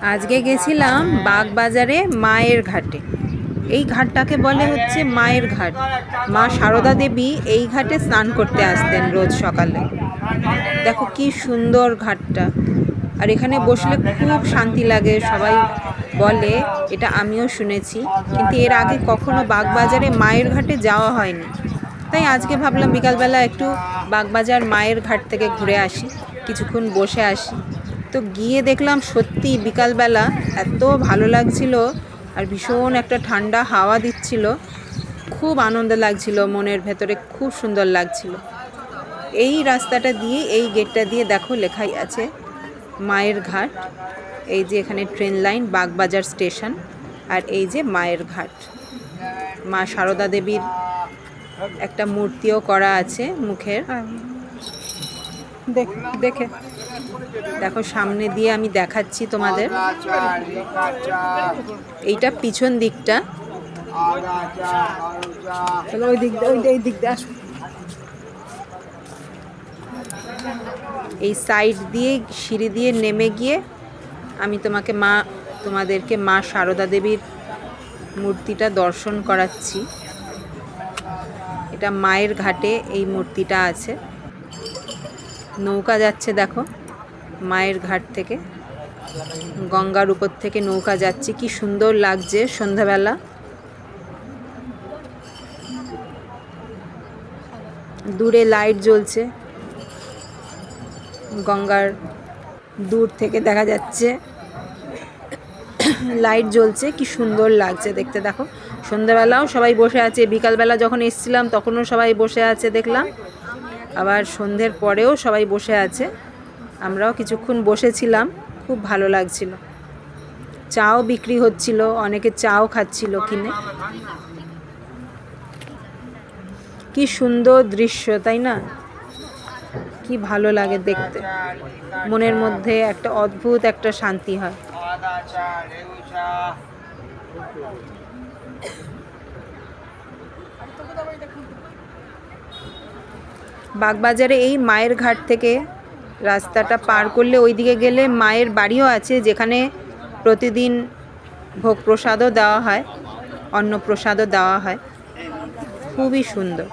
আজকে গেছিলাম বাগবাজারে মায়ের ঘাটে। এই ঘাটটাকে বলে হচ্ছে মায়ের ঘাট। মা সারদা দেবী এই ঘাটে স্নান করতে আসতেন রোজ সকালে। দেখো কি সুন্দর ঘাটটা, আর এখানে বসলে খুব শান্তি লাগে। সবাই বলে, এটা আমিও শুনেছি, কিন্তু এর আগে কখনো বাগবাজারে মায়ের ঘাটে যাওয়া হয়নি। তাই আজকে ভাবলাম বিকালবেলা একটু বাগবাজার মায়ের ঘাট থেকে ঘুরে আসি, কিছুক্ষণ বসে আসি। তো গিয়ে দেখলাম সত্যি বিকালবেলা এত ভালো লাগছিল, আর ভীষণ একটা ঠান্ডা হাওয়া দিচ্ছিল। খুব আনন্দ লাগছিল, মনের ভেতরে খুব সুন্দর লাগছিল। এই রাস্তাটা দিয়ে, এই গেটটা দিয়ে দেখো লেখাই আছে মায়ের ঘাট। এই যে এখানে ট্রেন লাইন, বাগবাজার স্টেশন, আর এই যে মায়ের ঘাট। মা সারদা দেবীর একটা মূর্তিও করা আছে মুখের। দেখে দেখো সামনে দিয়ে আমি দেখাচ্ছি তোমাদের। এইটা পিছন দিকটা, ওই দিক দিয়ে আসো। এই সাইড দিয়ে সিঁড়ি দিয়ে নেমে গিয়ে আমি তোমাদেরকে মা সারদা দেবীর মূর্তিটা দর্শন করাচ্ছি। এটা মায়ের ঘাটে এই মূর্তিটা আছে। নৌকা যাচ্ছে দেখো মায়ের ঘাট থেকে, গঙ্গার উপর থেকে নৌকা যাচ্ছে। কি সুন্দর লাগছে সন্ধ্যাবেলা। দূরে লাইট জ্বলছে, গঙ্গার দূর থেকে দেখা যাচ্ছে লাইট জ্বলছে। কি সুন্দর লাগছে দেখতে। দেখো সন্ধ্যাবেলাও সবাই বসে আছে, বিকালবেলা যখন এসেছিলাম তখনও সবাই বসে আছে দেখলাম, আবার সন্ধ্যের পরেও সবাই বসে আছে। আমরাও কিছুক্ষণ বসেছিলাম, খুব ভালো লাগছিল। চাও বিক্রি হচ্ছিল, অনেকে চাও খাচ্ছিল কিনে। কি সুন্দর দৃশ্য, তাই না? কি ভালো লাগে দেখতে, মনের মধ্যে একটা অদ্ভুত একটা শান্তি হয়। বাগবাজারে এই মায়ের ঘাট থেকে রাস্তাটা পার করলে ওইদিকে গেলে মায়ের বাড়িও আছে, যেখানে প্রতিদিন ভোগ প্রসাদও দেওয়া হয়, অন্নপ্রসাদও দেওয়া হয়। খুবই সুন্দর।